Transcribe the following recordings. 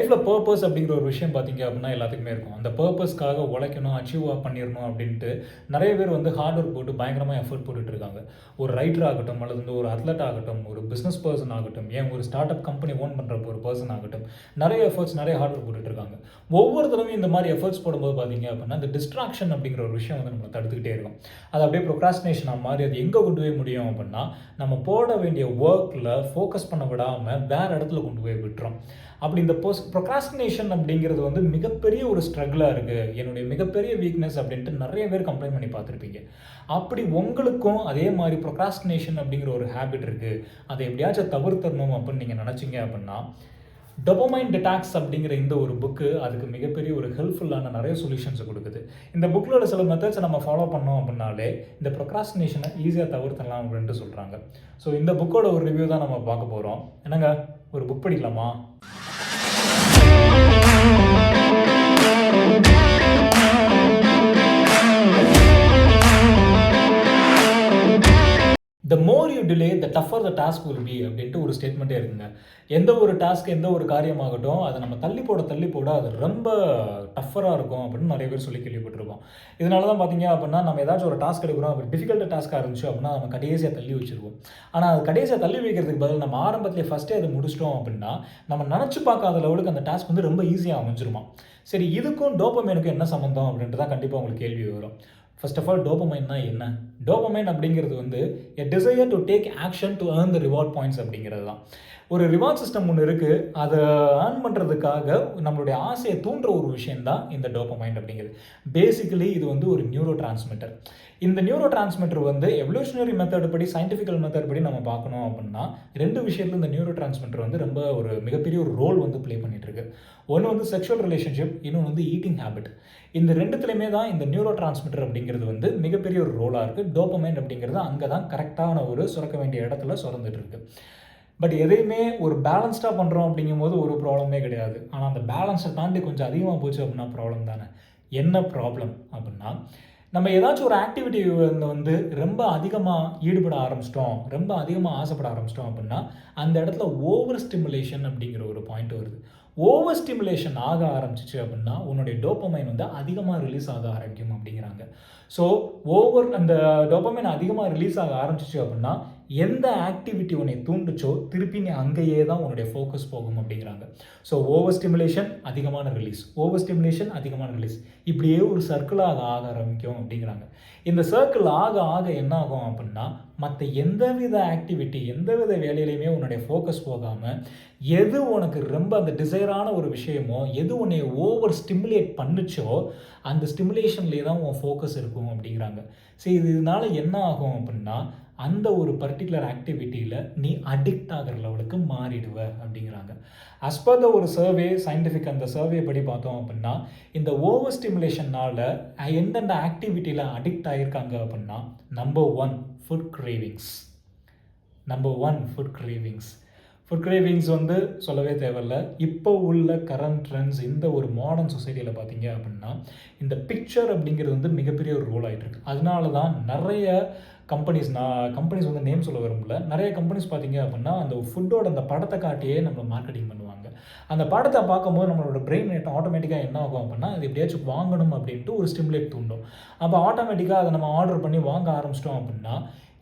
லைஃப்பில் பர்பஸ் அப்படிங்கிற ஒரு விஷயம் பார்த்தீங்க அப்படின்னா எல்லாத்துக்குமே இருக்கும். அந்த பர்பஸ்க்காக உழைக்கணும், அச்சீவ் பண்ணிடணும் அப்படின்ட்டு நிறைய பேர் வந்து ஹார்ட் ஒர்க் போட்டு பயங்கரமாக எஃபர்ட் போட்டுட்டு இருக்காங்க. ஒரு ரைட்டர் ஆகட்டும், அல்லது வந்து ஒரு அத்லட் ஆகட்டும், ஒரு பிஸ்னஸ் பர்சன் ஆகட்டும், ஏன் ஒரு ஸ்டார்ட் அப் கம்பெனி ஓன் பண்ணுற ஒரு பர்சன் ஆகட்டும், நிறைய எஃபர்ட்ஸ், நிறைய ஹார்ட் ஒர்க் போட்டுட்டு இருக்காங்க. ஒவ்வொரு தடவையும் இந்த மாதிரி எஃபர்ட்ஸ் போடும்போது பார்த்தீங்க அப்படின்னா இந்த டிஸ்ட்ராக்ஷன் அப்படிங்கிற ஒரு விஷயம் வந்து நம்மளை தடுத்துக்கிட்டே இருக்கும். அது அப்படியே ப்ரொக்ராஸ்டினேஷன் மாதிரி அது எங்கே கொண்டு போய் முடியும் அப்படின்னா, நம்ம போட வேண்டிய ஒர்க்கில் ஃபோக்கஸ் பண்ண விடாமல் வேறு இடத்துல கொண்டு போய் விட்டுரும். அப்படி இந்த ப்ரொக்ராஸ்டினேஷன் அப்படிங்கிறது வந்து மிகப்பெரிய ஒரு ஸ்ட்ரகிளாக இருக்குது, என்னுடைய மிகப்பெரிய வீக்னஸ் அப்படின்ட்டு நிறைய பேர் கம்ப்ளைண்ட் பண்ணி பார்த்துருப்பீங்க. அப்படி உங்களுக்கும் அதே மாதிரி ப்ரொக்ராஸ்டினேஷன் அப்படிங்கிற ஒரு ஹேபிட் இருக்குது, அதை எப்படியாச்சும் தவிர்த்தரணும் அப்படின்னு நீங்கள் நினச்சிங்க அப்படின்னா, டோபமைன் டிடாக்ஸ் அப்படிங்கிற இந்த ஒரு புக்கு அதுக்கு மிகப்பெரிய ஒரு ஹெல்ப்ஃபுல்லான நிறைய சொல்யூஷன்ஸை கொடுக்குது. இந்த புக்கிலோட சில மெத்தட்ஸை நம்ம ஃபாலோ பண்ணோம் அப்படின்னாலே இந்த ப்ரொக்ராஸ்டினேஷனை ஈஸியாக தவிர்த்தரலாம் அப்படின்ட்டு சொல்கிறாங்க. ஸோ இந்த புக்கோட ஒரு ரிவ்யூ தான் நம்ம பார்க்க போகிறோம். என்னங்க, ஒரு புக் படிக்கலாமா? The more you delay the tougher the task will be அப்படின்ட்டு ஒரு ஸ்டேட்மெண்ட்டே இருக்குங்க. எந்த ஒரு டாஸ்க், எந்த ஒரு காரியமாகட்டும், அதை நம்ம தள்ளி போட அது ரொம்ப டஃபராக இருக்கும் அப்படின்னு நிறைய பேர் சொல்லி கேள்விப்பட்டிருக்கோம். இதனால தான் பார்த்தீங்க அப்படின்னா, நம்ம ஏதாச்சும் ஒரு டாஸ்க் எடுக்கிறோம், அப்படி டிஃபிகல்ட் டாஸ்க்காக இருந்துச்சு அப்படின்னா நம்ம கடைசியாக தள்ளி வச்சுருவோம். ஆனால் அது கடைசியாக தள்ளி வைக்கிறதுக்கு பதில் நம்ம ஆரம்பத்திலே ஃபஸ்ட்டே அதை முடிச்சிட்டோம் அப்படின்னா, நம்ம நினச்சி பார்க்காத லெவலுக்கு அந்த டாஸ்க் வந்து ரொம்ப ஈஸியாக அமைஞ்சிருமா. சரி, இதுக்கும் டோபமைனுக்கும் என்ன சம்மந்தம் அப்படின்ட்டு தான் கண்டிப்பாக உங்களுக்கு கேள்வி வரும். ஃபர்ஸ்ட் ஆஃப் ஆல், டோபமைன்னா என்ன? டோபமைன் அப்படிங்கிறது வந்து a desire to take action to earn the reward points அப்படிங்கிறது தான். ஒரு ரிவார்ட் சிஸ்டம் ஒன்று இருக்குது, அதை ஏர்ன் பண்ணுறதுக்காக நம்மளுடைய ஆசையை தூண்டுற ஒரு விஷயம் தான் இந்த டோபமைன் அப்படிங்கிறது. பேசிக்கலி இது வந்து ஒரு நியூரோ டிரான்ஸ்மிட்டர். இந்த நியூரோ டிரான்ஸ்மிட்டர் வந்து எவல்யூஷனரி மெத்தட் படி, சயின்டிஃபிக்கல் மெத்தட் படி நம்ம பார்க்கணும் அப்படின்னா, ரெண்டு விஷயத்தில் இந்த நியூரோ டிரான்ஸ்மிட்டர் வந்து ரொம்ப ஒரு மிகப்பெரிய ஒரு ரோல் வந்து ப்ளே பண்ணிட்டு இருக்கு. ஒன்று வந்து செக்ஷுவல் ரிலேஷன்ஷிப், இன்னொன்று வந்து ஈட்டிங் ஹேபிட். இந்த ரெண்டுத்துலையுமே தான் இந்த நியூரோ டிரான்ஸ்மிட்டர் அப்படிங்கிறது வந்து மிகப்பெரிய ஒரு ரோலாக இருக்குது. டோபமைன் அப்படிங்கிறது அங்கே தான் கரெக்டான ஒரு சுரக்க வேண்டிய இடத்துல சுரந்துட்டு இருக்கு. பட் எதையுமே ஒரு பேலன்ஸ்டாக பண்ணுறோம் அப்படிங்கும்போது ஒரு ப்ராப்ளமே கிடையாது. ஆனால் அந்த பேலன்ஸை தாண்டி கொஞ்சம் அதிகமாக போச்சு அப்படின்னா ப்ராப்ளம் தானே. என்ன ப்ராப்ளம் அப்படின்னா, நம்ம ஏதாச்சும் ஒரு ஆக்டிவிட்டி வந்து ரொம்ப அதிகமாக ஈடுபட ஆரம்பிச்சிட்டோம், ரொம்ப அதிகமாக ஆசைப்பட ஆரம்பிச்சிட்டோம் அப்படின்னா அந்த இடத்துல ஓவர் ஸ்டிமுலேஷன் அப்படிங்கிற ஒரு பாயிண்ட் வருது. ஓவர் ஸ்டிமுலேஷன் ஆக ஆரம்பிச்சிச்சு அப்படின்னா உன்னுடைய டோபமைன் வந்து அதிகமாக ரிலீஸ் ஆக ஆரம்பிக்கும் அப்படிங்கிறாங்க. ஸோ அந்த டோபமைன் அதிகமாக ரிலீஸ் ஆக ஆரம்பிச்சிச்சு அப்படின்னா எந்த ஆக்டிவிட்டி உன்னை தூண்டுச்சோ திருப்பி நீ அங்கேயே தான் உன்னுடைய ஃபோக்கஸ் போகும் அப்படிங்கிறாங்க. ஸோ ஓவர் ஸ்டிமுலேஷன், அதிகமான ரிலீஸ், ஓவர் ஸ்டிமுலேஷன், அதிகமான ரிலீஸ், இப்படியே ஒரு சர்க்கிளாக ஆக ஆரம்பிக்கும் அப்படிங்கிறாங்க. இந்த சர்க்கிள் ஆக ஆக என்ன ஆகும் அப்படின்னா, மற்ற எந்தவித ஆக்டிவிட்டி, எந்தவித வேலையிலையுமே உன்னுடைய ஃபோக்கஸ் போகாமல் எது உனக்கு ரொம்ப அந்த டிசைரான ஒரு விஷயமோ, எது உன்னை ஓவர் ஸ்டிமுலேட் பண்ணுச்சோ அந்த ஸ்டிமுலேஷன்லேயே தான் உன் ஃபோக்கஸ் இருக்கும் அப்படிங்கிறாங்க. சரி, இதனால என்ன ஆகும் அப்படின்னா, அந்த ஒரு பர்டிகுலர் ஆக்டிவிட்டியில் நீ அடிக்ட் ஆகிற லெவலுக்கு மாறிடுவ அப்படிங்கிறாங்க. அஸ் பர் த ஒரு சர்வே, சயின்டிஃபிக் அந்த சர்வே படி பார்த்தோம் அப்படின்னா, இந்த ஓவர் ஸ்டிமுலேஷனால் எந்தெந்த ஆக்டிவிட்டியில் அடிக்ட் ஆகியிருக்காங்க அப்படின்னா, number 1 food cravings. Food cravings வந்து சொல்லவே தேவையில்ல. இப்போ உள்ள கரண்ட் ட்ரெண்ட்ஸ் இந்த ஒரு மாடர்ன் சொசைட்டியில் பார்த்தீங்க அப்படின்னா இந்த பிக்சர் அப்படிங்கிறது வந்து மிகப்பெரிய ஒரு ரோல் ஆகிட்டு இருக்கு. அதனால தான் நிறைய கம்பெனிஸ் வந்து நேம் சொல்ல விரும்பல, நிறைய கம்பெனிஸ் பார்த்தீங்க அப்படின்னா அந்த ஃபுட்டோட அந்த படத்தை காட்டியே நம்ம மார்க்கெட்டிங் பண்ணுவாங்க. அந்த படத்தை பார்க்கும்போது நம்மளோட பிரெயின் ஆட்டோமேட்டிக்காக என்ன ஆகும் அப்படின்னா, அது எப்படியாச்சும் வாங்கணும் அப்படின்ட்டு ஒரு ஸ்டிமுலேட் தூண்டும். அப்போ ஆட்டோமேட்டிக்காக அதை நம்ம ஆர்டர் பண்ணி வாங்க ஆரம்பிச்சிட்டோம் அப்படின்னா,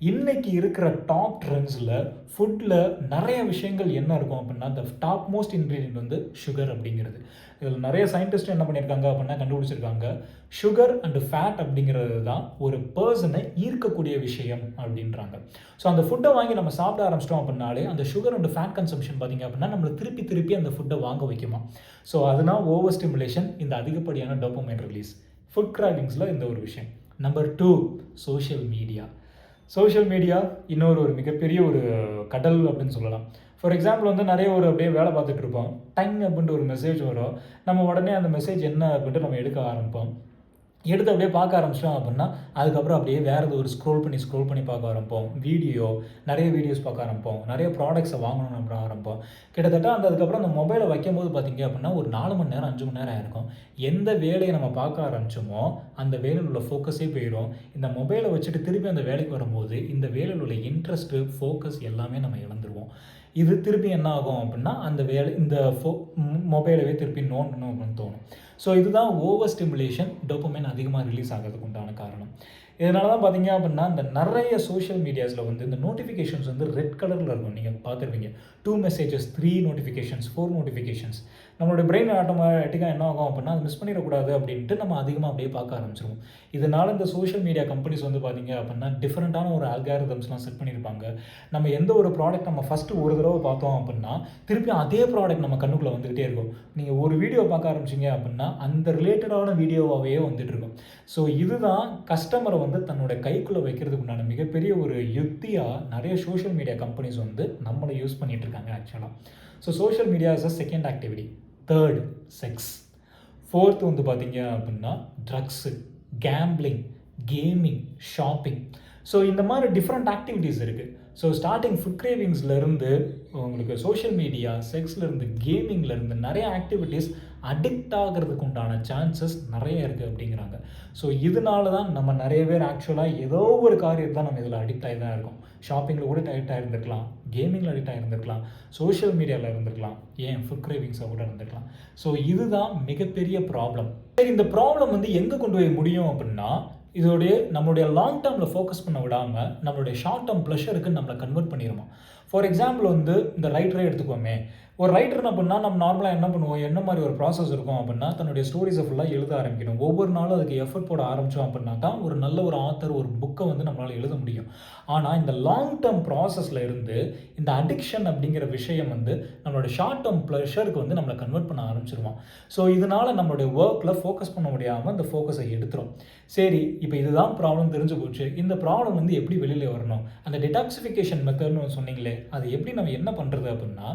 இன்றைக்கி இருக்கிற டாப் ட்ரெண்ட்ஸில் ஃபுட்டில் நிறைய விஷயங்கள் என்ன இருக்கும் அப்படின்னா, த டாப் மோஸ்ட் இன்க்ரீடியன்ட் வந்து சுகர் அப்படிங்கிறது. இதில் நிறைய சயின்டிஸ்ட் என்ன பண்ணியிருக்காங்க அப்படின்னா கண்டுபிடிச்சிருக்காங்க, சுகர் அண்டு ஃபேட் அப்படிங்கிறது தான் ஒரு பர்சனை ஈர்க்கக்கூடிய விஷயம் அப்படின்றாங்க. ஸோ அந்த ஃபுட்டை வாங்கி நம்ம சாப்பிட ஆரம்பிச்சிட்டோம் அப்படின்னாலே அந்த சுகர் அண்டு ஃபேட் கன்சம்ஷன் பார்த்திங்க அப்படின்னா நம்மளை திருப்பி அந்த ஃபுட்டை வாங்க வைக்குமா. ஸோ அதுதான் ஓவர் ஸ்டிமுலேஷன், இந்த அதிகப்படியான டோபமைன் ரிலீஸ். ஃபுட் கிராவிங்ஸில் இந்த ஒரு விஷயம். நம்பர் 2, சோஷியல் மீடியா இன்னொரு மிகப்பெரிய ஒரு கடல் அப்படின்னு சொல்லலாம். ஃபார் எக்ஸாம்பிள் வந்து நிறைய அப்படியே வேலை பார்த்துட்டு இருப்போம், டைம் அப்படின்ட்டு ஒரு மெசேஜ் வரும். நம்ம உடனே அந்த மெசேஜ் என்ன அப்படின்ட்டு நம்ம எடுக்க ஆரம்பிப்போம். எடுத்து அப்படியே பார்க்க ஆரம்பிச்சிட்டோம் அப்படின்னா அதுக்கப்புறம் அப்படியே வேறு ஒரு ஸ்க்ரோல் பண்ணி பார்க்க ஆரம்பிப்போம். நிறைய வீடியோஸ் பார்க்க ஆரம்பிப்போம், நிறைய ப்ராடக்ட்ஸை வாங்கணும்னு அப்புறம் ஆரம்பிப்போம். கிட்டத்தட்ட அதுக்கப்புறம் அந்த மொபைலை வைக்கும்போது பார்த்திங்க அப்படின்னா ஒரு 4 மணி நேரம் 5 மணி நேரம் ஆயிருக்கும். எந்த வேலையை நம்ம பார்க்க ஆரம்பித்தோமோ அந்த வேலையில் உள்ள ஃபோக்கஸே போயிடும். இந்த மொபைலை வச்சுட்டு திருப்பி அந்த வேலைக்கு வரும்போது இந்த வேலையில் உள்ள இன்ட்ரெஸ்ட்டு, ஃபோக்கஸ் எல்லாமே நம்ம இழந்துருவோம். இது திருப்பி என்ன ஆகும் அப்படின்னா அந்த வேலை இந்த மொபைலவே திருப்பி நோண்டணும் அப்படின்னு தோணும். ஸோ இதுதான் ஓவர் ஸ்டிமுலேஷன் டோபமைன் அதிகமாக ரிலீஸ் ஆகிறதுக்கு உண்டான காரணம். இதனால தான் பார்த்தீங்க அப்படின்னா இந்த நிறைய சோஷியல் மீடியாஸில் வந்து இந்த நோட்டிஃபிகேஷன்ஸ் வந்து ரெட் கலரில் இருக்கும். நீங்கள் பார்த்துருப்பீங்க 2 மெசேஜஸ், 3 நோட்டிஃபிகேஷன்ஸ், 4 நோட்டிஃபிகேஷன்ஸ். நம்மளோட பிரெயின் ஆட்டோமேட்டிக்காக என்ன ஆகும் அப்படின்னா அது மிஸ் பண்ணிடக்கூடாது அப்படின்ட்டு நம்ம அதிகமாக அப்படியே பார்க்க ஆரம்பிச்சிருவோம். இதனால் இந்த சோஷியல் மீடியா கம்பெனிஸ் வந்து பார்த்தீங்க அப்படின்னா டிஃப்ரெண்ட்டான ஒரு ஆல்காரிதம்ஸ்லாம் செட் பண்ணியிருப்பாங்க. நம்ம எந்த ஒரு ப்ராடக்ட் நம்ம ஃபஸ்ட்டு ஒரு தடவை பார்த்தோம் அப்படின்னா திருப்பி அதே ப்ராடக்ட் நம்ம கண்ணுக்குள்ளே வந்துகிட்டே இருக்கும். நீங்கள் ஒரு வீடியோ பார்க்க ஆரம்பிச்சிங்க அப்படின்னா அந்த ரிலேட்டடான வீடியோவாகவே வந்துட்டு இருக்கும். ஸோ இதுதான் கஸ்டமரை வந்து தன்னோட கைக்குள்ளே வைக்கிறதுக்கு உண்டான மிகப்பெரிய ஒரு யுக்தியாக நிறைய சோஷியல் மீடியா கம்பெனிஸ் வந்து நம்மளை யூஸ் பண்ணிகிட்டு இருக்காங்க ஆக்சுவலாக. So social media is a second activity. Third, sex. Fourth வந்து பார்த்தீங்க அப்படின்னா drugs, gambling, gaming, shopping. So இந்த மாதிரி டிஃப்ரெண்ட் ஆக்டிவிட்டீஸ் இருக்குது. ஸோ ஸ்டார்டிங் ஃபுட் கிரேவிங்ஸ்லேருந்து உங்களுக்கு சோஷியல் மீடியா, செக்ஸ்லேருந்து, கேமிங்லேருந்து நிறைய ஆக்டிவிட்டீஸ் அடிக்ட் ஆகிறதுக்கு உண்டான சான்சஸ் நிறைய இருக்குது அப்படிங்கிறாங்க. ஸோ இதனால தான் நம்ம நிறைய பேர் ஆக்சுவலாக ஏதோ ஒரு காரியத்தை நம்ம இதில் அடிக்ட் ஆகி தான் இருக்கோம். ஷாப்பிங்கில் கூட அடிக்ட் ஆகிருந்துருக்கலாம், கேமிங்கில் அடிக்ட் ஆகிருந்துருக்கலாம், சோஷியல் மீடியாவில் இருந்திருக்கலாம், ஏன் ஃபுட் கிரேவிங்ஸாக கூட இருந்திருக்கலாம். ஸோ இதுதான் மிகப்பெரிய ப்ராப்ளம். சரி, இந்த ப்ராப்ளம் வந்து எங்கே கொண்டு போய் முடியும் அப்படின்னா இதோடைய நம்மளுடைய லாங் டேர்மில் ஃபோக்கஸ் பண்ண விடாமல் நம்மளுடைய ஷார்ட் டேர்ம் ப்ளஷருக்கு நம்மளை கன்வெர்ட் பண்ணிடுமா. ஃபார் எக்ஸாம்பிள் வந்து இந்த ரைட்டரே எடுத்துக்கோமே. ஒரு ரைட்டர் என்ன பண்ணால் நம்ம நார்மலாக என்ன பண்ணுவோம், என்ன மாதிரி ஒரு ப்ராசஸ் இருக்கும் அப்படின்னா தன்னுடைய ஸ்டோரிஸை ஃபுல்லாக எழுத ஆரம்பிக்கணும். ஒவ்வொரு நாளும் அதுக்கு எஃபர்ட் போட ஆரம்பித்தோம் அப்படின்னா தான் ஒரு நல்ல ஒரு ஆத்தர் ஒரு புக்கை வந்து நம்மளால் எழுத முடியும். ஆனால் இந்த லாங் டேர்ம் ப்ராசஸில் இருந்து இந்த அடிக்ஷன் அப்படிங்கிற விஷயம் வந்து நம்மளோட ஷார்ட் டேர்ம் ப்ளஷருக்கு வந்து நம்மளை கன்வெர்ட் பண்ண ஆரம்பிச்சிருவோம். ஸோ இதனால் நம்மளுடைய ஒர்க்கில் ஃபோக்கஸ் பண்ண முடியாமல் இந்த ஃபோக்கஸை எடுத்துரும். சரி, இப்போ இதுதான் ப்ராப்ளம் தெரிஞ்சு போச்சு. இந்த ப்ராப்ளம் வந்து எப்படி வெளியில் வரணும், அந்த டிடாக்சிஃபிகேஷன் மெத்தட்னு சொன்னீங்களே அது எப்படி நம்ம என்ன பண்ணுறது அப்படின்னா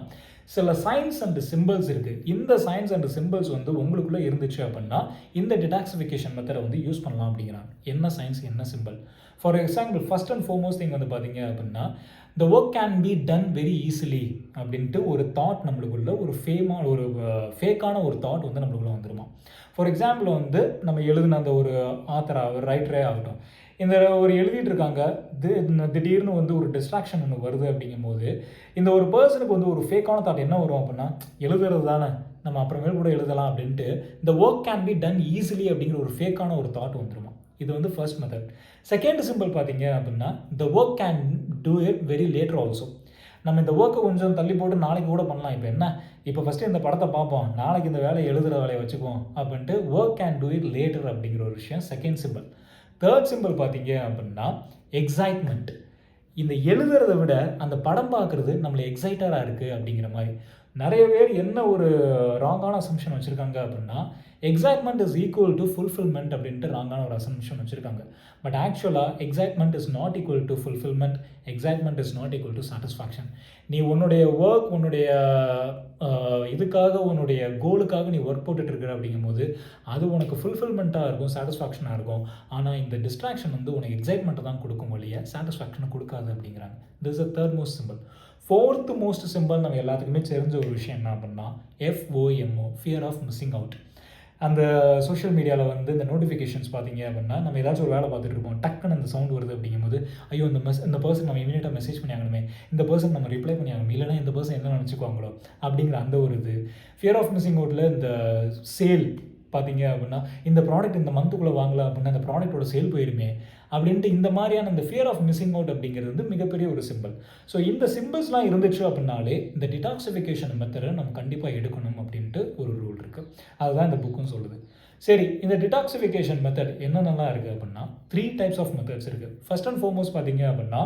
சில சைன்ஸ் அண்ட் சிம்பிள்ஸ் இருக்குது. இந்த சைன்ஸ் அண்ட் சிம்பிள்ஸ் வந்து உங்களுக்குள்ளே இருந்துச்சு அப்படின்னா இந்த டிடாக்சிஃபிகேஷன் மெத்தடை வந்து யூஸ் பண்ணலாம் அப்படிங்கிறாங்க. என்ன சைன்ஸ், என்ன simple? For example first and foremost thing வந்து பார்த்தீங்க அப்படின்னா the work can be done very easily அப்படின்ட்டு ஒரு தாட் நம்மளுக்குள்ள ஒரு ஃபேக்கான ஒரு தாட் வந்து நம்மளுக்குள்ள வந்துருமா. ஃபார் எக்ஸாம்பிள் வந்து நம்ம எழுதின அந்த ஒரு ஆத்தராக ஒரு ரைட்டரே ஆகட்டும், இந்த ஒரு எழுதிட்டு இருக்காங்க, திடீர்னு வந்து ஒரு டிஸ்ட்ராக்ஷன் ஒன்று வருது அப்படிங்கும்போது இந்த ஒரு பர்சனுக்கு வந்து ஒரு ஃபேக்கான தாட் என்ன வரும் அப்படின்னா எழுதுறது தானே, நம்ம அப்புறமேல் கூட எழுதலாம் அப்படின்ட்டு இந்த work can be done easily அப்படிங்கிற ஒரு ஃபேக்கான ஒரு தாட் வந்துருமா. இது வந்து ஃபர்ஸ்ட் மெத்தட். செகண்ட் சிம்பிள் பார்த்தீங்க அப்படின்னா the work can do it very later also. நம்ம இந்த ஒர்க்கை கொஞ்சம் தள்ளி போட்டு நாளைக்கு கூட பண்ணலாம். இப்போ என்ன, இப்போ ஃபஸ்ட்டு இந்த படத்தை பார்ப்போம், நாளைக்கு இந்த வேலையை எழுதுகிற வேலையை வச்சுக்குவோம் அப்படின்ட்டு work can do it later அப்படிங்கிற ஒரு விஷயம் செகண்ட் சிம்பிள். தேர்ட் சிம்பிள் பார்த்தீங்க அப்படின்னா எக்ஸைட்மெண்ட். இந்த எழுதுறதை விட அந்த படம் பார்க்குறது நம்மளை எக்ஸைட்டடாக இருக்குது அப்படிங்கிற மாதிரி. நிறைய பேர் என்ன ஒரு ராங்கான அசம்ஷன் வச்சுருக்காங்க அப்படின்னா excitement is equal to fulfilment அப்படின்ட்டு ராங்கான ஒரு அசம்ஷன் வச்சுருக்காங்க. பட் ஆக்சுவலாக excitement is not equal to fulfilment, excitement is not equal to satisfaction. நீ உன்னுடைய ஒர்க், உன்னுடைய இதுக்காக, உன்னுடைய கோலுக்காக நீ ஒர்க் போட்டுட்டு இருக்கிற அப்படிங்கும்போது அது உனக்கு ஃபுல்ஃபில்மெண்ட்டாக இருக்கும், சாட்டிஸ்ஃபேக்ஷனாக இருக்கும். ஆனால் இந்த டிஸ்ட்ராக்ஷன் வந்து உனக்கு எக்ஸைட்மெண்ட்டை தான் கொடுக்கும் வழிய சாட்டிஸ்ஃபேக்ஷனை கொடுக்காது அப்படிங்கிறாங்க. This is a third most simple. Fourth most simple நம்ம எல்லாத்துக்குமே தெரிஞ்ச ஒரு விஷயம் என்ன அப்படின்னா FOMO, fear of missing out. அந்த சோஷியல் மீடியாவில் வந்து இந்த நோட்டிஃபிகேஷன்ஸ் பார்த்தீங்க அப்படின்னா நம்ம ஏதாச்சும் ஒரு வேலை பார்த்துட்டு இருப்போம், டக்குன்னு அந்த சவுண்ட் வருது அப்படிங்கும்போது ஐயோ இந்த பர்சன் நம்ம இமீடியட்டாக மெசேஜ் பண்ணி ஆகணுமே, இந்த பர்சன் நம்ம ரிப்ளை பண்ணி ஆகணும், இல்லைனா இந்த பர்சன் என்ன நினச்சிக்குவாங்களோ அப்படிங்கிற அந்த ஒரு இது. ஃபியர் ஆஃப் மிஸ்ஸிங் அவுட்டில் இந்த சேல் பார்த்தீங்க அப்படின்னா இந்த ப்ராடக்ட் இந்த மந்த்துக்குள்ளே வாங்கலாம் அப்படின்னா அந்த ப்ராடக்ட்டோட சேல் போயிருமே அப்படின்ட்டு இந்த மாதிரியான இந்த ஃபியர் ஆஃப் மிஸ்ஸிங் அவுட் அப்படிங்கிறது வந்து மிகப்பெரிய ஒரு சிம்பிள். ஸோ இந்த சிம்பிள்ஸ்லாம் இருந்துச்சு அப்படின்னாலே இந்த டிடாக்சிஃபிகேஷன் மெத்தடை நம்ம கண்டிப்பாக எடுக்கணும் அப்படின்ட்டு ஒரு ரூல் இருக்குது. அதுதான் இந்த புக்கும் சொல்லுது. சரி, இந்த டிடாக்சிஃபிகேஷன் மெத்தட் என்னென்னலாம் இருக்குது அப்படின்னா 3 டைப்ஸ் ஆஃப் மெத்தட்ஸ் இருக்குது. ஃபர்ஸ்ட் அண்ட் ஃபார்மோஸ்ட் பார்த்தீங்க அப்படின்னா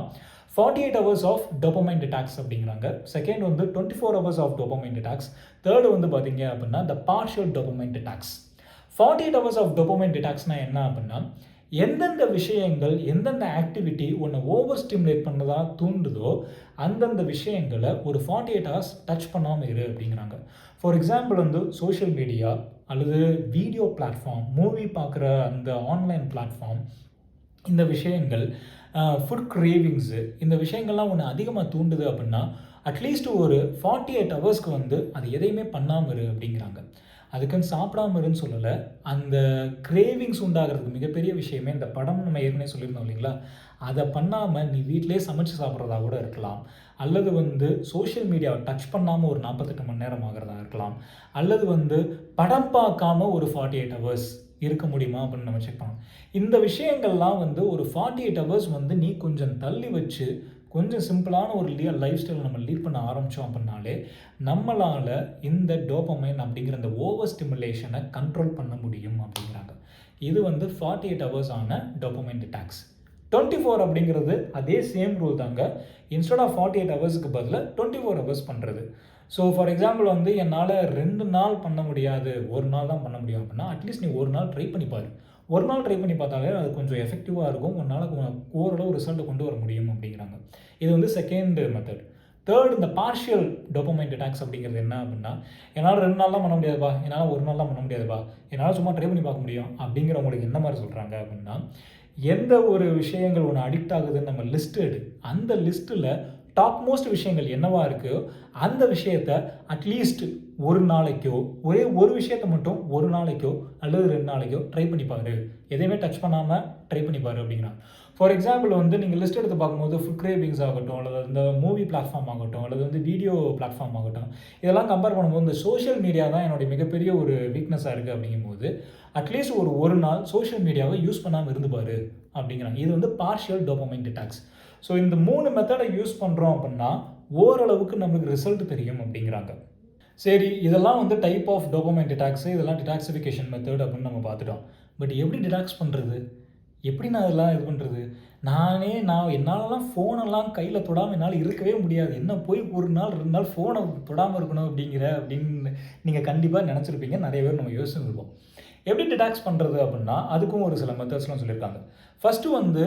48 hours ஆஃப் டோபமைன் டிடாக்ஸ் அப்படிங்கிறாங்க. செகண்ட் வந்து 24 hours of dopamine detox. Third வந்து பார்த்தீங்க அப்படின்னா the partial dopamine detox. 48 hours of dopamine டிடாக்ஸ்னால் என்ன அப்படின்னா எந்தெந்த விஷயங்கள், எந்தெந்த ஆக்டிவிட்டி உன்னை ஓவர் ஸ்டிமுலேட் பண்ணதா தூண்டுதோ அந்தந்த விஷயங்களை ஒரு 48 hours டச் பண்ணாமல் இரு அப்படிங்கிறாங்க. ஃபார் எக்ஸாம்பிள் வந்து சோஷியல் மீடியா அல்லது வீடியோ பிளாட்ஃபார்ம், மூவி பார்க்குற அந்த ஆன்லைன் பிளாட்ஃபார்ம், இந்த விஷயங்கள், ஃபுட் கிரேவிங்ஸு, இந்த விஷயங்கள்லாம் ஒன்று அதிகமாக தூண்டுது அப்படின்னா அட்லீஸ்ட் ஒரு 48 ஹவர்ஸ்க்கு வந்து அது எதையுமே பண்ணாமல் இரு அப்படிங்கிறாங்க. அதுக்குன்னு சாப்பிடாம இருன்னு சொல்லலை, அந்த கிரேவிங்ஸ் உண்டாகிறதுக்கு மிகப்பெரிய விஷயமே இந்த படம் நம்ம ஏற்கனவே சொல்லியிருந்தோம் இல்லைங்களா, அதை பண்ணாமல் நீ வீட்டிலே சமைச்சு சாப்பிட்றதா கூட இருக்கலாம். அல்லது வந்து சோஷியல் மீடியாவை டச் பண்ணாமல் ஒரு 48 மணி நேரம் ஆகிறதா இருக்கலாம், அல்லது வந்து படம் பார்க்காம ஒரு 48 ஹவர்ஸ் இருக்க முடியுமா அப்படின்னு நம்ம செக் பண்ணணும். இந்த விஷயங்கள்லாம் வந்து ஒரு 48 ஹவர்ஸ் வந்து நீ கொஞ்சம் தள்ளி வச்சு கொஞ்சம் சிம்பிளான ஒரு லைஃப் ஸ்டைல் நம்ம லீட் பண்ண ஆரம்பித்தோம் அப்படின்னாலே நம்மளால் இந்த டோபமைன் அப்படிங்கிற இந்த ஓவர் ஸ்டிமுலேஷனை கண்ட்ரோல் பண்ண முடியும் அப்படிங்கிறாங்க. இது வந்து 48 ஹவர்ஸ் ஆன டோபமைன் டிடாக்ஸ். 24 அப்படிங்கிறது அதே சேம் ரூல் தாங்க. இன்ஸ்டெட் ஆஃப் 48 ஹவர்ஸுக்கு பதிலாக 24 ஹவர்ஸ் பண்ணுறது. ஸோ ஃபார் எக்ஸாம்பிள் வந்து என்னால் 2 நாள் பண்ண முடியாது, ஒரு நாள் தான் பண்ண முடியும் அப்படின்னா அட்லீஸ்ட் நீ ஒரு நாள் ட்ரை பண்ணி பாரு. ஒரு நாள் ட்ரை பண்ணி பார்த்தாலே அது கொஞ்சம் எஃபெக்டிவாக இருக்கும், ஒரு நாளுக்கு ஓரளவு ரிசல்ட்டை கொண்டு வர முடியும் அப்படிங்கிறாங்க. இது வந்து செகண்ட் மெத்தட். தேர்ட், இந்த பார்ஷியல் டோபமைன் டிடாக்ஸ் அப்படிங்கிறது என்ன அப்படின்னா, என்னால் 2 நாள் தான் பண்ண முடியாதுப்பா, என்னால் ஒரு நாள் தான் பண்ண முடியாதுப்பா, என்னால் சும்மா ட்ரை பண்ணி பார்க்க முடியும் அப்படிங்கிறவங்களுக்கு என்ன மாதிரி சொல்கிறாங்க அப்படின்னா, எந்த ஒரு விஷயங்கள் ஒன்று அடிக்ட் ஆகுதுன்னு நம்ம லிஸ்ட் எடு, அந்த லிஸ்ட்டில் டாப் மோஸ்ட் விஷயங்கள் என்னவா இருக்கோ அந்த விஷயத்த அட்லீஸ்ட் ஒரு நாளைக்கோ ஒரே ஒரு விஷயத்தை மட்டும் ஒரு நாளைக்கோ அல்லது 2 நாளைக்கோ ட்ரை பண்ணி பாரு, எதையுமே டச் பண்ணாமல் ட்ரை பண்ணி பாரு அப்படிங்கிறாங்க. ஃபார் எக்ஸாம்பிள் வந்து நீங்கள் லிஸ்ட் எடுத்து பார்க்கும்போது ஃபுட் கிரேவிங்ஸ் ஆகட்டும், அல்லது இந்த மூவி பிளாட்ஃபார்ம் ஆகட்டும், அல்லது வந்து வீடியோ பிளாட்ஃபார்ம் ஆகட்டும், இதெல்லாம் கம்பேர் பண்ணும்போது இந்த சோஷியல் மீடியா தான் என்னுடைய மிகப்பெரிய ஒரு வீக்னஸாக இருக்குது அப்படிங்கும்போது அட்லீஸ்ட் ஒரு நாள் சோஷியல் மீடியாவை யூஸ் பண்ணாமல் இருந்து பாரு அப்படிங்கிறாங்க. இது வந்து பார்ஷியல் டோபமைன் டிடாக்ஸ். ஸோ இந்த 3 மெத்தடை யூஸ் பண்ணுறோம் அப்படின்னா ஓரளவுக்கு நம்மளுக்கு ரிசல்ட் தெரியும் அப்படிங்கிறாங்க. சரி, இதெல்லாம் வந்து டைப் ஆஃப் டோபமைன் டிடாக்ஸு, இதெல்லாம் டிடாக்சிஃபிகேஷன் மெத்தட் அப்படின்னு நம்ம பார்த்துட்டோம். பட் எப்படி டிடாக்ஸ் பண்ணுறது, எப்படி நான் இதெல்லாம் இது பண்ணுறது? நான் என்னாலலாம் ஃபோனெல்லாம் கையில் தொடாமல் என்னால் இருக்கவே முடியாது, என்ன போய் ஒரு நாள் 2 நாள் ஃபோனை தொடாமல் இருக்கணும் அப்படின்னு நீங்கள் கண்டிப்பாக நினச்சிருப்பீங்க. நிறைய பேர் நம்ம யோசிச்சுருப்போம். எப்படி டிடாக்ஸ் பண்ணுறது அப்படின்னா அதுக்கும் ஒரு சில மெத்தட்ஸ்லாம் சொல்லியிருக்காங்க. ஃபஸ்ட்டு வந்து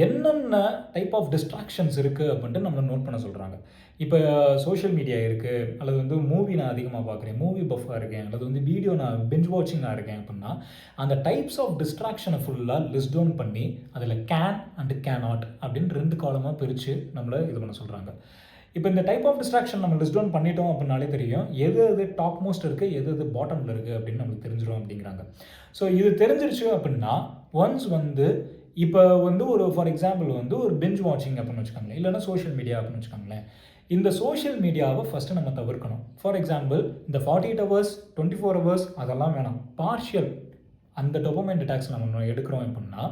என்னென்ன டைப் ஆஃப் டிஸ்ட்ராக்ஷன்ஸ் இருக்குது அப்படின்ட்டு நம்மளை நோட் பண்ண சொல்கிறாங்க. இப்போ சோஷியல் மீடியா இருக்குது, அல்லது வந்து மூவி நான் அதிகமாக பார்க்குறேன், மூவி பஃபாக இருக்கேன், அல்லது வந்து வீடியோ நான் பிஞ்ச் வாட்சிங்காக இருக்கேன் அப்படின்னா அந்த டைப்ஸ் ஆஃப் டிஸ்ட்ராக்ஷனை ஃபுல்லாக லிஸ்ட் டவுன் பண்ணி அதில் கேன் அண்ட் கேனாட் அப்படின்னு 2 காலமாக பிரித்து நம்மளை இது பண்ண சொல்கிறாங்க. இப்போ இந்த டைப் ஆஃப் டிஸ்ட்ராக்ஷன் நம்ம லிஸ்ட் டவுன் பண்ணிட்டோம் அப்படின்னாலே தெரியும் எது டாப் மோஸ்ட் இருக்குது, எது பாட்டமில் இருக்குது அப்படின்னு நமக்கு தெரிஞ்சிடும் அப்படிங்கிறாங்க. ஸோ இது தெரிஞ்சிருச்சு அப்படின்னா ஒன்ஸ் வந்து இப்போ வந்து ஒரு ஃபார் எக்ஸாம்பிள் வந்து ஒரு பிஞ்ச் வாட்சிங் அப்படின்னு வச்சுக்கோங்களேன், இல்லைனா சோஷியல் மீடியா அப்படின்னு வச்சுக்கோங்களேன். இந்த சோஷியல் மீடியாவை ஃபஸ்ட்டு நம்ம தவிர்க்கணும். ஃபார் எக்ஸாம்பிள் இந்த 48 ஹவர்ஸ் 24 ஹவர்ஸ் அதெல்லாம் வேணாம், பார்ஷியல் அந்த டோபமைன் டிடாக்ஸ் நம்ம எடுக்கிறோம் அப்படின்னா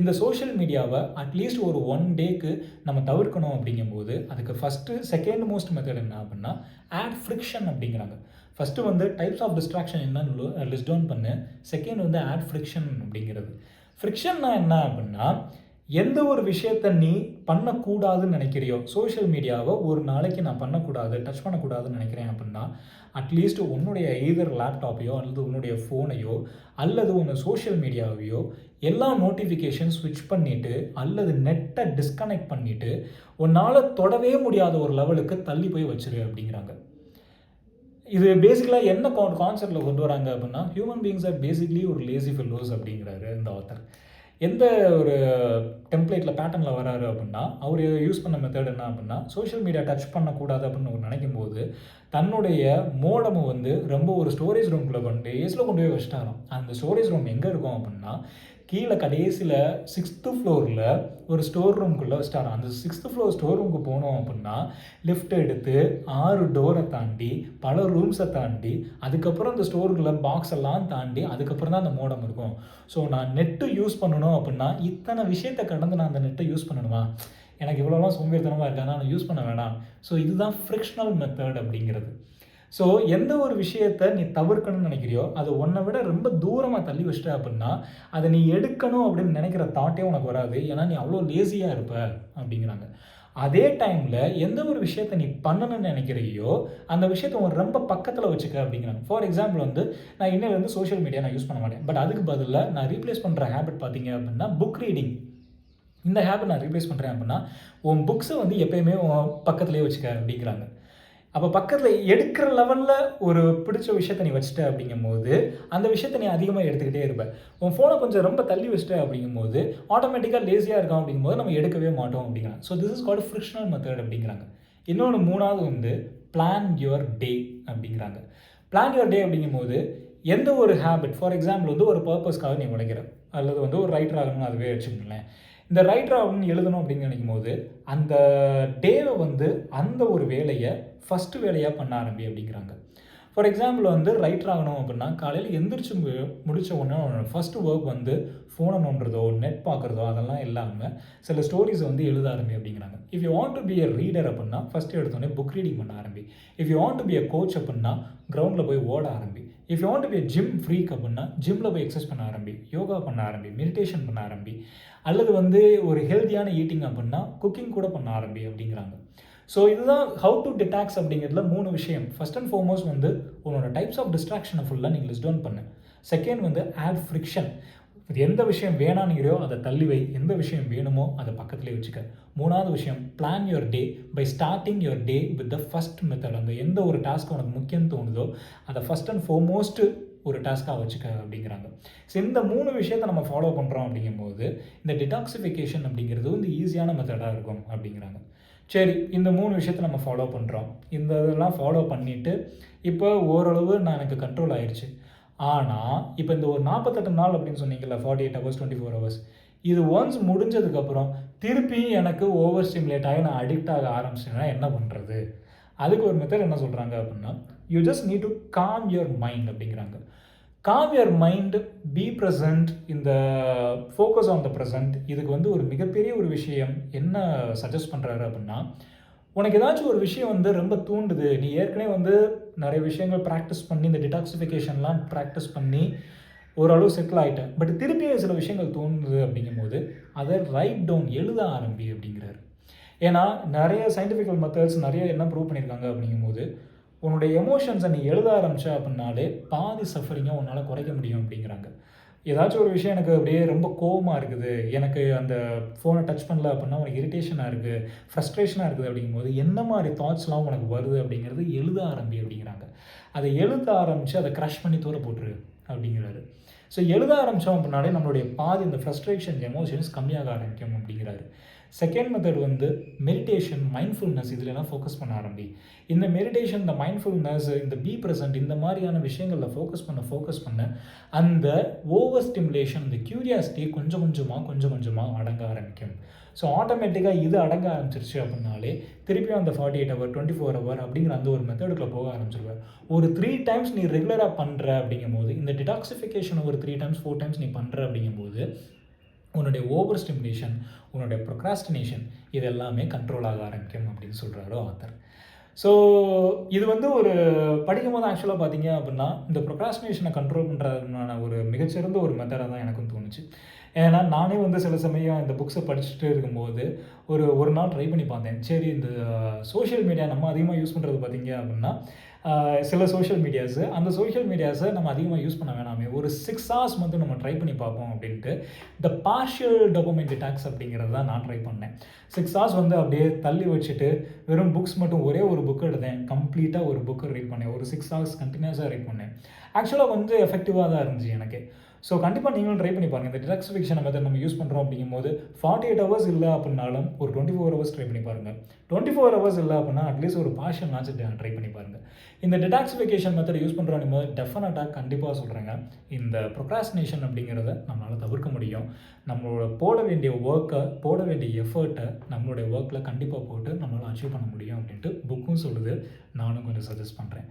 இந்த சோஷியல் மீடியாவை அட்லீஸ்ட் ஒரு 1 டேக்கு நம்ம தவிர்க்கணும். அப்படிங்கும்போது அதுக்கு ஃபஸ்ட்டு செகண்ட் மோஸ்ட் மெத்தட் என்ன அப்படின்னா ஆட் ஃப்ரிக்ஷன் அப்படிங்கிறாங்க. ஃபஸ்ட்டு வந்து டைப்ஸ் ஆஃப் டிஸ்ட்ராக்ஷன் என்னன்னு லிஸ்ட் டவுன் பண்ணு, செகண்ட் வந்து ஆட் ஃப்ரிக்ஷன் அப்படிங்கிறது. ஃப்ரிக்ஷன்னா என்ன அப்படின்னா எந்த ஒரு விஷயத்தை நீ பண்ணக்கூடாதுன்னு நினைக்கிறியோ, சோஷியல் மீடியாவை ஒரு நாளைக்கு நான் பண்ணக்கூடாது, டச் பண்ணக்கூடாதுன்னு நினைக்கிறேன் அப்படின்னா அட்லீஸ்ட் உன்னுடைய எய்தர் லேப்டாப்பையோ அல்லது உன்னுடைய ஃபோனையோ அல்லது உன்னை சோஷியல் மீடியாவையோ எல்லா நோட்டிஃபிகேஷன் ஸ்விட்ச் பண்ணிவிட்டு அல்லது நெட்டை டிஸ்கனெக்ட் பண்ணிவிட்டு உன்னால் தொடவே முடியாத ஒரு லெவலுக்கு தள்ளி போய் வச்சிரு அப்படிங்கிறாங்க. இது பேசிக்கலாக என்ன கான்செப்டில் கொண்டு வராங்க அப்படின்னா ஹியூமன் பீயிங்ஸ் ஆர் பேசிக்லி ஒரு லேசி ஃபெல்லோஸ் அப்படிங்கிறாரு இந்த ஆத்தர். எந்த ஒரு டெம்ப்ளேட்டில் பேட்டர்னில் வராரு அப்படின்னா அவர் யூஸ் பண்ண மெத்தட் என்ன அப்படின்னா சோஷியல் மீடியா டச் பண்ணக்கூடாது அப்படின்னு அவர் நினைக்கும் போது தன்னுடைய மோடமை வந்து ரொம்ப ஒரு ஸ்டோரேஜ் ரூம்குள்ளே கொண்டு போய் வச்சுட்டாராம். அந்த ஸ்டோரேஜ் ரூம் எங்கே இருக்கும் அப்படின்னா கீழே கடைசியில் 6th ஃப்ளோரில் ஒரு ஸ்டோர் ரூம்குள்ளே வச்சுட்டாராம். அந்த 6th ஃப்ளோர் ஸ்டோர் ரூமுக்கு போனோம் அப்படின்னா லிஃப்ட் எடுத்து 6 டோரை தாண்டி பல ரூம்ஸை தாண்டி அதுக்கப்புறம் அந்த ஸ்டோருக்குள்ளே பாக்ஸ் எல்லாம் தாண்டி அதுக்கப்புறம் தான் அந்த மோடம் இருக்கும். ஸோ நான் நெட்டு யூஸ் பண்ணணும் அப்படின்னா இத்தனை விஷயத்தை கடந்து நான் அந்த நெட்டை யூஸ் பண்ணணுமா, எனக்கு இவ்வளோலாம் சோம்பேறித்தனமாக இருக்கா, நான் யூஸ் பண்ண வேணாம். ஸோ இதுதான் ஃப்ரிக்ஷனல் மெத்தட் அப்படிங்கிறது. ஸோ எந்த ஒரு விஷயத்தை நீ தவிர்க்கணும்னு நினைக்கிறியோ அதை உன்னை விட ரொம்ப தூரமாக தள்ளி வச்சிட்ட அப்படின்னா அதை நீ எடுக்கணும் அப்படின்னு நினைக்கிற தாட்டே உனக்கு வராது, ஏன்னா நீ அவ்வளோ லேசியாக இருப்ப அப்படிங்கிறாங்க. அதே டைமில் எந்த ஒரு விஷயத்தை நீ பண்ணணும்னு நினைக்கிறியோ அந்த விஷயத்தை உன் ரொம்ப பக்கத்தில் வச்சுக்க அப்படிங்கிறாங்க. ஃபார் எக்ஸாம்பிள் வந்து நான் இன்னிலேருந்து சோஷியல் மீடியா நான் யூஸ் பண்ண மாட்டேன், பட் அதுக்கு பதிலாக நான் ரீப்ளேஸ் பண்ணுற ஹேபிட் பார்த்தீங்க அப்படின்னா புக் ரீடிங். இந்த ஹேபிட் நான் ரீப்ளேஸ் பண்ணுறேன் அப்படின்னா உன் புக்ஸை வந்து எப்போயுமே உன் பக்கத்துலேயே வச்சுக்க அப்படிங்கிறாங்க. அப்போ பக்கத்தில் எடுக்கிற லெவலில் ஒரு பிடிச்ச விஷயத்தை நீ வச்சுட்ட அப்படிங்கும்போது அந்த விஷயத்தை நீ அதிகமாக எடுத்துக்கிட்டே இருப்ப. உன் ஃபோனை கொஞ்சம் ரொம்ப தள்ளி வச்சுட்ட அப்படிங்கும்போது ஆட்டோமேட்டிக்காக லேசியாக இருக்கும் அப்படிங்கும்போது நம்ம எடுக்கவே மாட்டோம் அப்படிங்கிறாங்க. So this is called frictional method அப்படிங்கிறாங்க. இன்னொன்று 3வது வந்து பிளான் யுவர் டே அப்படிங்கிறாங்க. பிளான் யுவர் டே அப்படிங்கும்போது எந்த ஒரு ஹேபிட் ஃபார் எக்ஸாம்பிள் வந்து ஒரு பர்பஸ்க்காக நீ உழைக்கிற அல்லது வந்து ஒரு ரைட்டர் ஆகணும்னு அதுவே வச்சுக்கோங்களேன். இந்த ரைட்டர் அப்படின்னு எழுதணும் அப்படின்னு நினைக்கும்போது, அந்த டேவை வந்து அந்த ஒரு வேலையை ஃபர்ஸ்ட் வேலையா பண்ண ஆரம்பி அப்படிங்கிறாங்க. ஃபார் எக்ஸாம்பிள் வந்து ரைட்டர் ஆகணும் அப்படின்னா, காலையில எந்திரிச்சு முடிச்ச உடனே ஃபர்ஸ்ட் ஒர்க் வந்து ஃபோனை நோண்டுறதோ, நெட் பார்க்குறதோ அதெல்லாம் இல்லாம, சில ஸ்டோரீஸை வந்து எழுத ஆரம்பி அப்படிங்கிறாங்க. If you want to be a reader அப்படின்னா, ஃபர்ஸ்ட் எடுத்தோடனே புக் ரீடிங் பண்ண ஆரம்பி. If you want to be a coach அப்படின்னா, கிரவுண்டில் போய் ஓட ஆரம்பி. If you want to be a gym freak அப்படின்னா, ஜிம்மில் போய் எக்ஸசைஸ் பண்ண ஆரம்பி, யோகா பண்ண ஆரம்பி, மெடிடேஷன் பண்ண ஆரம்பி. அல்லது வந்து ஒரு ஹெல்த்தியான ஈட்டிங் அப்படின்னா, குக்கிங் கூட பண்ண ஆரம்பி அப்படிங்கிறாங்க. ஸோ இதுதான் ஹவு டு டிடாக்ஸ் அப்படிங்கிறதுல 3 விஷயம். ஃபர்ஸ்ட் அண்ட் ஃபார்மோஸ்ட் வந்து உன்னோட டைப்ஸ் ஆஃப் டிஸ்ட்ராக்ஷனை ஃபுல்லாக நீங்கள் லிஸ்ட் டவுன் பண்ணு. செகண்ட் வந்து ஆட் ஃப்ரிக்ஷன். எந்த விஷயம் வேணான்னுங்கிறியோ அதை தள்ளி வை, எந்த விஷயம் வேணுமோ அதை பக்கத்துலேயே வச்சுக்க. 3வது விஷயம், plan your day by starting your day with the first method. அந்த எந்த ஒரு டாஸ்க் உனக்கு முக்கியம் தோணுதோ அதை ஃபர்ஸ்ட் அண்ட் ஃபார்மோஸ்ட் ஒரு டாஸ்க்காக வச்சுக்க அப்படிங்கிறாங்க. ஸோ இந்த 3 விஷயத்தை நம்ம ஃபாலோ பண்ணுறோம் அப்படிங்கும்போது இந்த டிடாக்சிஃபிகேஷன் அப்படிங்கிறது வந்து ஈஸியான மெத்தடாக இருக்கும் அப்படிங்கிறாங்க. சரி, இந்த 3 விஷயத்தை நம்ம ஃபாலோ பண்ணுறோம். இந்த இதெல்லாம் ஃபாலோ பண்ணிவிட்டு இப்போ ஓரளவு எனக்கு கண்ட்ரோல் ஆயிடுச்சு. ஆனால் இப்போ இந்த ஒரு 48 நாள் அப்படின்னு சொன்னீங்கல்ல, 48 ஹவர்ஸ் 24 ஹவர்ஸ், இது ஒன்ஸ் முடிஞ்சதுக்கப்புறம் திருப்பி எனக்கு ஓவர் ஸ்டிமுலேட் ஆகி நான் அடிக்ட் ஆக ஆரம்பிச்சேன்னா என்ன பண்ணுறது? அதுக்கு ஒரு மெத்தட் என்ன சொல்கிறாங்க அப்படின்னா, you just need to calm your mind அப்படிங்கிறாங்க. Calm your mind, be present, இந்த ஃபோக்கஸ் ஆன் த ப்ரெசன்ட். இதுக்கு வந்து ஒரு மிகப்பெரிய ஒரு விஷயம் என்ன சஜஸ்ட் பண்ணுறாரு அப்படின்னா, உனக்கு ஏதாச்சும் ஒரு விஷயம் வந்து ரொம்ப தூண்டுது, நீ ஏற்கனவே வந்து நிறைய விஷயங்கள் ப்ராக்டிஸ் பண்ணி இந்த டிடாக்சிஃபிகேஷன்லாம் ப்ராக்டிஸ் பண்ணி ஓரளவு செட்டில் ஆகிட்டேன், பட் திருப்பியும் சில விஷயங்கள் தோணுது அப்படிங்கும்போது அதை ரைட் டவுன், எழுத ஆரம்பி அப்படிங்கிறாரு. ஏன்னா நிறைய சயின்டிஃபிக்கல் மெத்தட்ஸ் நிறைய என்ன ப்ரூவ் பண்ணியிருக்காங்க அப்படிங்கும்போது, உன்னுடைய எமோஷன்ஸை நீ எழுத ஆரம்பிச்ச அப்படின்னாலே பாதி சஃபரிங்கை உன்னால் குறைக்க முடியும் அப்படிங்கிறாங்க. ஏதாச்சும் ஒரு விஷயம் எனக்கு அப்படியே ரொம்ப கோவமாக இருக்குது, எனக்கு அந்த ஃபோனை டச் பண்ணல அப்படின்னா உனக்கு இரிட்டேஷனாக இருக்குது, ஃப்ரஸ்ட்ரேஷனாக இருக்குது அப்படிங்கும்போது என்ன மாதிரி தாட்ஸ்லாம் உனக்கு வருது அப்படிங்கிறது எழுத ஆரம்பி அப்படிங்கிறாங்க. அதை எழுத ஆரம்பித்து அதை க்ரஷ் பண்ணி தூர போட்டுரு அப்படிங்கிறாரு. ஸோ எழுத ஆரம்பித்தோம் அப்படின்னாலே நம்மளுடைய பாதி இந்த ஃப்ரஸ்ட்ரேஷன் எமோஷன்ஸ் கம்மியாக ஆரம்பிக்கும் அப்படிங்கிறாரு. செகண்ட் மெத்தட் வந்து மெடிடேஷன், மைண்ட்ஃபுல்னஸ், இதிலலாம் ஃபோக்கஸ் பண்ண ஆரம்பி. இந்த மெடிடேஷன், இந்த மைண்ட்ஃபுல்னஸ், இந்த பி ப்ரெசன்ட், இந்த மாதிரியான விஷயங்களில் ஃபோக்கஸ் பண்ண அந்த ஓவர் ஸ்டிமுலேஷன், இந்த க்யூரியாசிட்டி கொஞ்சம் கொஞ்சமாக அடங்க ஆரம்பிக்கும். ஸோ ஆட்டோமேட்டிக்காக இது அடங்க ஆரம்பிச்சிருச்சு அப்படின்னாலே திருப்பியும் அந்த 48 ஹவர் 24 ஹவர் அப்படிங்கிற அந்த ஒரு மெத்தடுக்குள்ளே போக ஆரம்பிச்சிருவேன். ஒரு 3 டைம்ஸ் நீ ரெகுலராக பண்ணுற அப்படிங்கும்போது, இந்த டிடாக்சிஃபிகேஷன் ஒரு 3 டைம்ஸ் 4 டைம்ஸ் நீ பண்ணுற அப்படிங்கும்போது உன்னுடைய ஓவர் ஸ்டிமுலேஷன், உன்னுடைய ப்ரொக்ராஸ்டினேஷன் இது எல்லாமே கண்ட்ரோல் ஆக ஆரம்பிக்கும் அப்படின்னு சொல்கிறாரு ஆத்தர். ஸோ இது வந்து ஒரு படிக்கும்போது ஆக்சுவலாக பார்த்தீங்க அப்படின்னா, இந்த ப்ரொக்ராஸ்டினேஷனை கண்ட்ரோல் பண்ணுறதுனான ஒரு மிகச்சிறந்த ஒரு மெத்தடாக தான் எனக்கும் தோணுச்சு. ஏன்னா நானே வந்து சில சமயம் இந்த புக்ஸை படிச்சுட்டு இருக்கும்போது ஒரு நாள் ட்ரை பண்ணி பார்த்தேன். சரி, இந்த சோஷியல் மீடியா நம்ம அதிகமாக யூஸ் பண்ணுறது பார்த்தீங்க அப்படின்னா, சில சோஷியல் மீடியாஸை நம்ம அதிகமாக யூஸ் பண்ண வேணாமே, ஒரு 6 ஹவர்ஸ் மட்டும் நம்ம ட்ரை பண்ணி பார்ப்போம் அப்படின்ட்டு த பார்ஷியல் டோபமைன் டிடாக்ஸ் அப்படிங்கிறது தான் நான் ட்ரை பண்ணேன். 6 ஹவர்ஸ் வந்து அப்படியே தள்ளி வச்சுட்டு வெறும் புக்ஸ் மட்டும் ஒரே ஒரு புக் எடுத்தேன், கம்ப்ளீட்டாக ஒரு புக்கை ரீட் பண்ணேன், ஒரு 6 ஹவர்ஸ் கண்டினியூஸாக ரீட் பண்ணேன். ஆக்சுவலாக வந்து எஃபெக்டிவாக தான் இருந்துச்சு எனக்கு. ஸோ கண்டிப்பாக நீங்களும் ட்ரை பண்ணி பாருங்கள். இந்த டிடாக்சிஃபிகேஷன் மெத்தட் நம்ம யூஸ் பண்ணுறோம் அப்படிங்கும்போது 48 ஹவர்ஸ் இல்லை அப்படின்னாலும் ஒரு 24 ஹவர்ஸ் ட்ரை பண்ணி பாருங்கள். 24 ஹவர்ஸ் இல்லை அப்படின்னா அட்லீஸ்ட் ஒரு பார்ஷியல் நாச்சு ட்ரை பண்ணி பாருங்கள். இந்த டிடாக்சிஃபிகேஷன் மெத்தட் யூஸ் பண்ணுறோம் போது டெஃபினட்டாக கண்டிப்பாக சொல்கிறேங்க, இந்த ப்ரொக்ராஸ்டினேஷன் அப்படிங்கிறத நம்மளால் தவிர்க்க முடியும். நம்மளோட போட வேண்டிய ஒர்க்கை, போட வேண்டிய எஃபர்ட்டை நம்மளுடைய ஒர்க்கில் கண்டிப்பாக போட்டு நம்மளால் அச்சீவ் பண்ண முடியும் அப்படின்ட்டு புக்கும் சொல்லுது. நானும் கொஞ்சம் சஜஸ்ட் பண்ணுறேன்.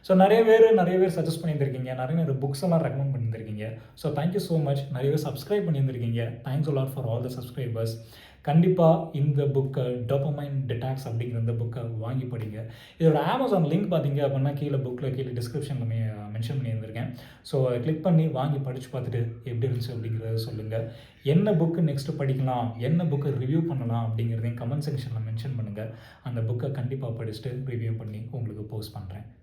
ஸோ நிறைய பேர் சஜஸ்ட் பண்ணியிருந்திருக்கீங்க, நிறைய புக்ஸ் எல்லாம் ரெக்கமெண்ட் பண்ணியிருந்திருக்கீங்க. So thank you so much. நிறைய பேர் சப்ஸ்கிரைப் பண்ணியிருந்திருக்கீங்க. Thanks a lot for all the subscribers. கண்டிப்பாக இந்த புக்கை, டோபமைன் டிடாக்ஸ் அப்படிங்கிற இந்த புக்கை வாங்கி படிங்க. இதோட அமேசான் லிங்க் பார்த்தீங்க அப்படின்னா கீழே டிஸ்கிரிப்ஷனில் மென்ஷன் பண்ணியிருந்திருக்கேன். ஸோ அதை கிளிக் பண்ணி வாங்கி படித்து பார்த்துட்டு எப்படி இருந்துச்சு அப்படிங்கிறத சொல்லுங்கள். என்ன புக்கு நெக்ஸ்ட்டு படிக்கலாம், என்ன புக்கை ரிவ்யூ பண்ணலாம் அப்படிங்கிறதையும் கமெண்ட் செக்ஷனில் மென்ஷன் பண்ணுங்கள். அந்த புக்கை கண்டிப்பாக படிச்சுட்டு ரிவ்யூ பண்ணி உங்களுக்கு போஸ்ட் பண்ணுறேன்.